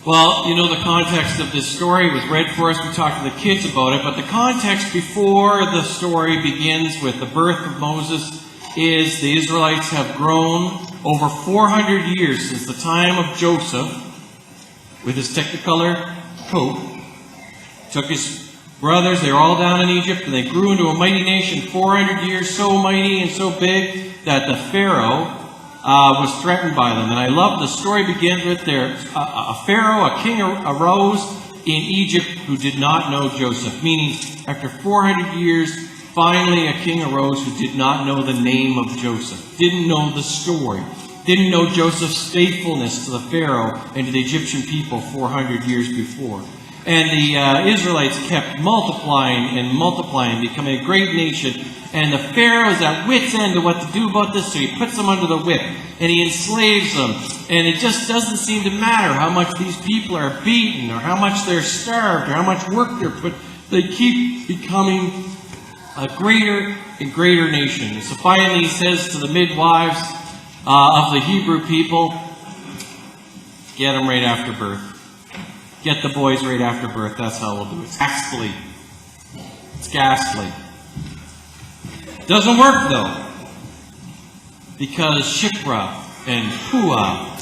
Well, you know the context of this story was read for us. We talked to the kids about it. But the context before the story begins with the birth of Moses is the Israelites have grown over 400 years since the time of Joseph with his technicolor coat. Took his brothers, they were all down in Egypt, and they grew into a mighty nation, 400 years, so mighty and so big that the Pharaoh was threatened by them. And I love the story begins with a Pharaoh, a king arose in Egypt who did not know Joseph. Meaning, after 400 years, finally a king arose who did not know the name of Joseph. Didn't know the story. Didn't know Joseph's faithfulness to the Pharaoh and to the Egyptian people 400 years before. And the Israelites kept multiplying and multiplying, becoming a great nation. And the Pharaoh is at wit's end of what to do about this, so he puts them under the whip. And he enslaves them. And it just doesn't seem to matter how much these people are beaten, or how much they're starved, or how much work they're put. They keep becoming a greater and greater nation. And so finally he says to the midwives of the Hebrew people, get them right after birth. Get the boys right after birth. That's how we'll do it. It's ghastly. It's ghastly. Doesn't work though. Because Shiphrah and Puah,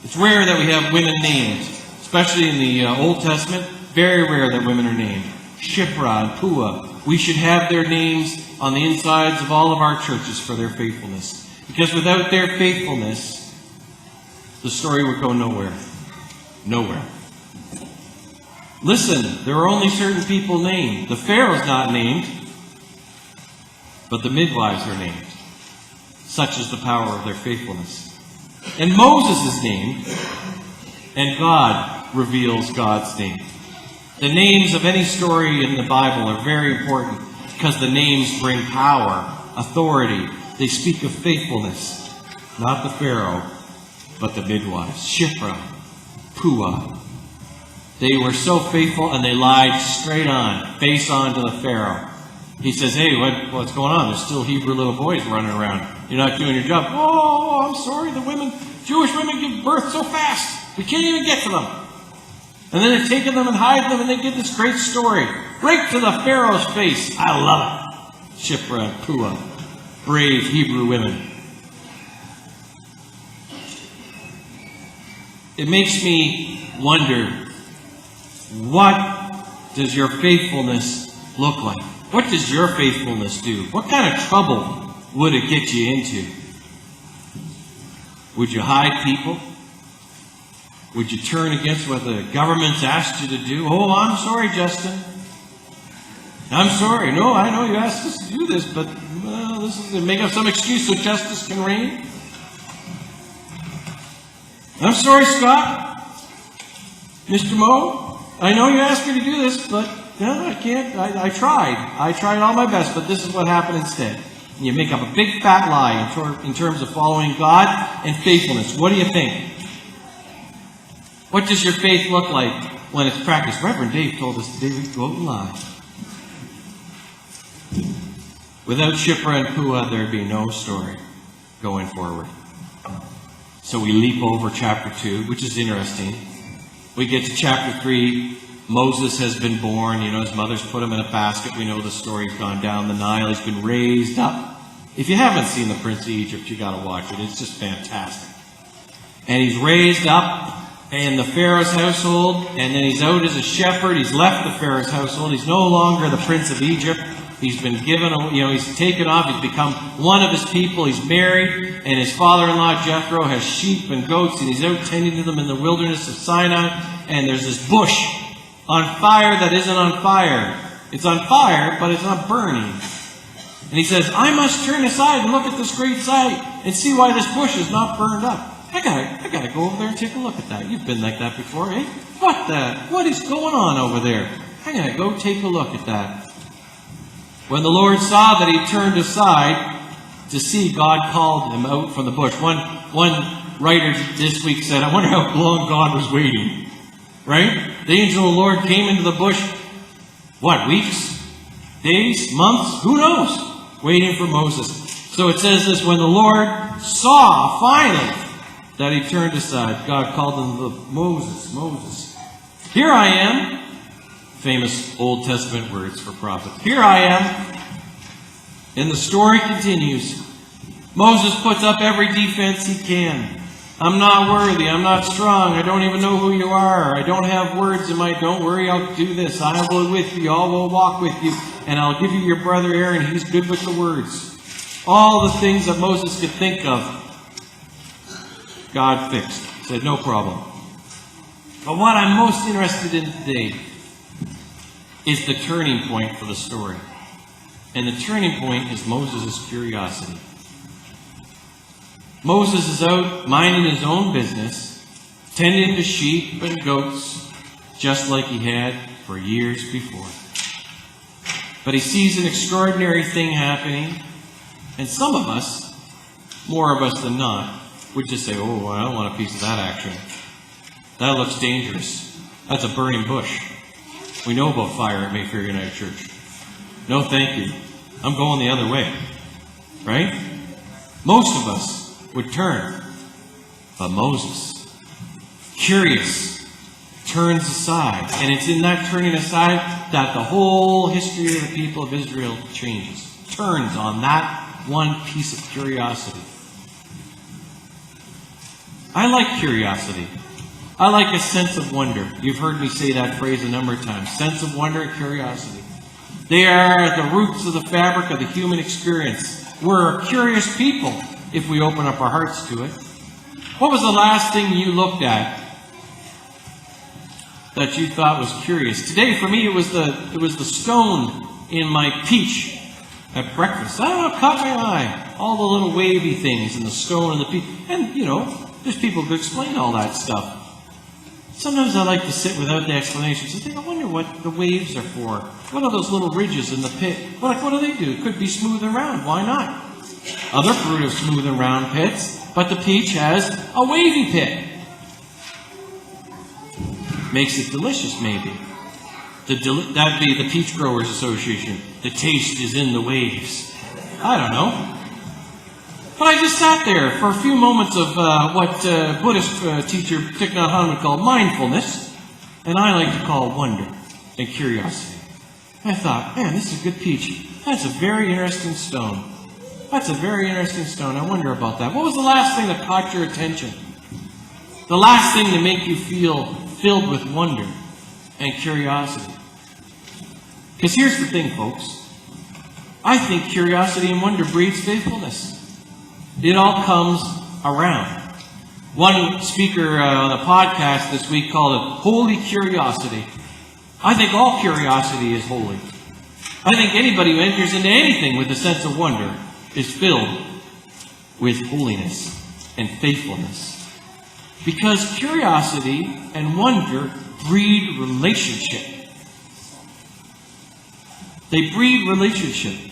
it's rare that we have women named. Especially in the Old Testament. Very rare that women are named. Shiphrah and Puah. We should have their names on the insides of all of our churches for their faithfulness. Because without their faithfulness, the story would go nowhere. Nowhere. Listen, there are only certain people named. The Pharaoh's not named, but the midwives are named. Such is the power of their faithfulness. And Moses is named, and God reveals God's name. The names of any story in the Bible are very important because the names bring power, authority. They speak of faithfulness. Not the Pharaoh, but the midwives. Shiphrah, Puah. They were so faithful and they lied straight on, face on to the Pharaoh. He says, hey, what's going on? There's still Hebrew little boys running around. You're not doing your job. Oh, I'm sorry, Jewish women give birth so fast. We can't even get to them. And then they're taking them and hiding them, and they get this great story. Right to the Pharaoh's face. I love it. Shiphrah and Puah, brave Hebrew women. It makes me wonder, what does your faithfulness look like? What does your faithfulness do? What kind of trouble would it get you into? Would you hide people? Would you turn against what the government's asked you to do? Oh, I'm sorry, Justin. I'm sorry. No, I know you asked us to do this, but this is to make up some excuse so justice can reign. I'm sorry, Scott. Mr. Moe, I know you asked me to do this, but no, I can't. I tried. I tried all my best, but this is what happened instead. And you make up a big fat lie in terms of following God and faithfulness. What do you think? What does your faith look like when it's practiced? Reverend Dave told us today we'd go out and lie. Without Shiphrah and Puah, there'd be no story going forward. So we leap over chapter 2, which is interesting. We get to chapter 3. Moses has been born. You know, his mother's put him in a basket. We know the story's gone down the Nile. He's been raised up. If you haven't seen The Prince of Egypt, you got to watch it. It's just fantastic. And he's raised up in the Pharaoh's household, and then he's out as a shepherd. He's left the Pharaoh's household. He's no longer the Prince of Egypt. He's been given, he's taken off. He's become one of his people. He's married, and his father-in-law Jethro has sheep and goats, and he's out tending to them in the wilderness of Sinai. And there's this bush on fire that isn't on fire. It's on fire, but it's not burning. And he says, I must turn aside and look at this great sight and see why this bush is not burned up. I gotta go over there and take a look at that. You've been like that before, eh? What is going on over there? I gotta go take a look at that. When the Lord saw that he turned aside to see, God called him out from the bush. One writer this week said, I wonder how long God was waiting. Right? The angel of the Lord came into the bush, weeks? Days? Months? Who knows? Waiting for Moses. So it says this, when the Lord saw, finally, that he turned aside. God called him Moses, Moses. Here I am. Famous Old Testament words for prophets. Here I am. And the story continues. Moses puts up every defense he can. I'm not worthy. I'm not strong. I don't even know who you are. I don't have words in my... Don't worry, I'll do this. I will with you. I will walk with you. And I'll give you your brother Aaron. He's good with the words. All the things that Moses could think of, God fixed. Said, no problem. But what I'm most interested in today is the turning point for the story. And the turning point is Moses' curiosity. Moses is out minding his own business, tending to sheep and goats, just like he had for years before. But he sees an extraordinary thing happening, and some of us, more of us than not, would just say, oh, I don't want a piece of that action. That looks dangerous. That's a burning bush. We know about fire at Mayfair United Church. No, thank you. I'm going the other way. Right? Most of us would turn. But Moses, curious, turns aside. And it's in that turning aside that the whole history of the people of Israel changes. Turns on that one piece of curiosity. I like curiosity. I like a sense of wonder. You've heard me say that phrase a number of times. Sense of wonder and curiosity. They are at the roots of the fabric of the human experience. We're a curious people if we open up our hearts to it. What was the last thing you looked at that you thought was curious? Today, for me, it was the stone in my peach at breakfast. I don't know, it caught my eye. All the little wavy things and the stone and the peach. And, there's people who explain all that stuff. Sometimes I like to sit without the explanations and think, I wonder what the waves are for. What are those little ridges in the pit? What do they do? It could be smooth and round. Why not? Other fruit have smooth and round pits, but the peach has a wavy pit. Makes it delicious, maybe. That'd be the Peach Growers Association. The taste is in the waves. I don't know. But I just sat there for a few moments of what Buddhist teacher Thich Nhat Hanh would call mindfulness, and I like to call wonder and curiosity. I thought, man, this is a good peach. That's a very interesting stone. That's a very interesting stone. I wonder about that. What was the last thing that caught your attention? The last thing to make you feel filled with wonder and curiosity? Because here's the thing, folks. I think curiosity and wonder breeds faithfulness. It all comes around. One speaker on the podcast this week called it holy curiosity. I think all curiosity is holy. I think anybody who enters into anything with a sense of wonder is filled with holiness and faithfulness. Because curiosity and wonder breed relationship. They breed relationship.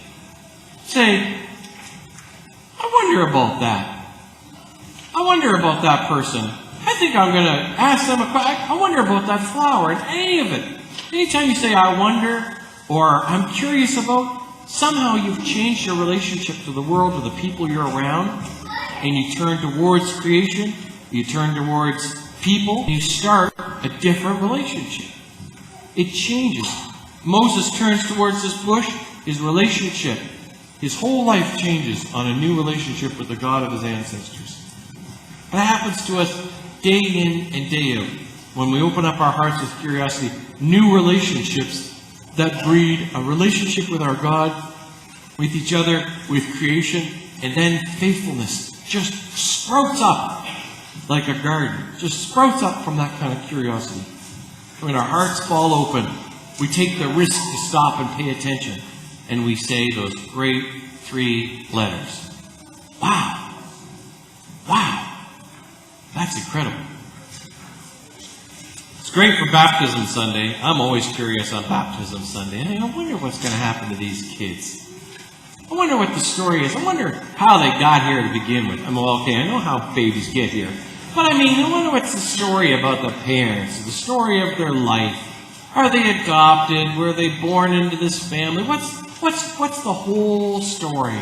Say, I wonder about that. I wonder about that person. I think I'm going to ask them a question. I wonder about that flower and any of it. Anytime you say, I wonder, or I'm curious about, somehow you've changed your relationship to the world, to the people you're around, and you turn towards creation, you turn towards people, and you start a different relationship. It changes. Moses turns towards this bush, his relationship. His whole life changes on a new relationship with the God of his ancestors. That happens to us day in and day out. When we open up our hearts with curiosity, new relationships that breed a relationship with our God, with each other, with creation, and then faithfulness just sprouts up like a garden. Just sprouts up from that kind of curiosity. When our hearts fall open, we take the risk to stop and pay attention. And we say those great 3 letters. Wow. Wow. That's incredible. It's great for Baptism Sunday. I'm always curious on Baptism Sunday. I wonder what's going to happen to these kids. I wonder what the story is. I wonder how they got here to begin with. I know how babies get here. But I wonder what's the story about the parents, the story of their life. Are they adopted? Were they born into this family? What's the whole story?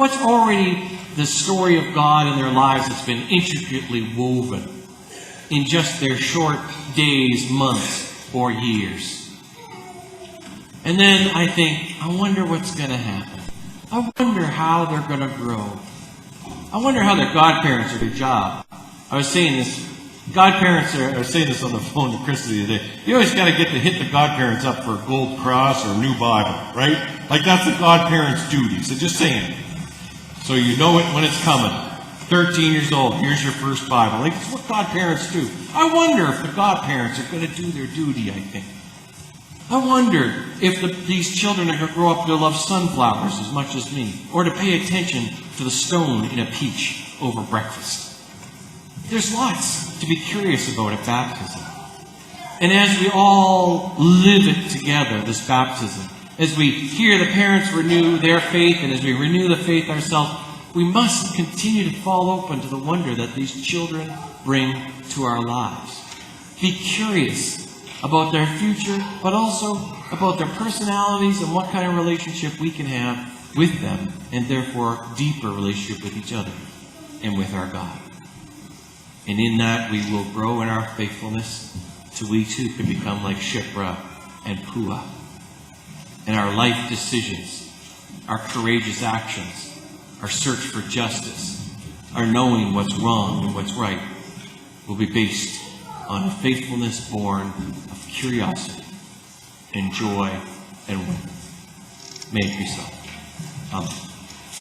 What's already the story of God in their lives that's been intricately woven in just their short days, months, or years? And then I think, I wonder what's going to happen. I wonder how they're going to grow. I wonder how their godparents are their job. I was saying this, I was saying this on the phone to Krista the other day. You always got to hit the godparents up for a gold cross or a new Bible, right? Like that's the godparents' duty. So just saying. So you know it when it's coming. 13 years old, here's your first Bible. Like it's what godparents do. I wonder if the godparents are going to do their duty, I think. I wonder if these children are going to grow up to love sunflowers as much as me, or to pay attention to the stone in a peach over breakfast. There's lots to be curious about at baptism. And as we all live it together, this baptism, as we hear the parents renew their faith, and as we renew the faith ourselves, we must continue to fall open to the wonder that these children bring to our lives. Be curious about their future, but also about their personalities and what kind of relationship we can have with them, and therefore deeper relationship with each other and with our God. And in that we will grow in our faithfulness till we too can become like Shipra and Pua. And our life decisions, our courageous actions, our search for justice, our knowing what's wrong and what's right will be based on a faithfulness born of curiosity and joy and wonder. May it be so. Amen.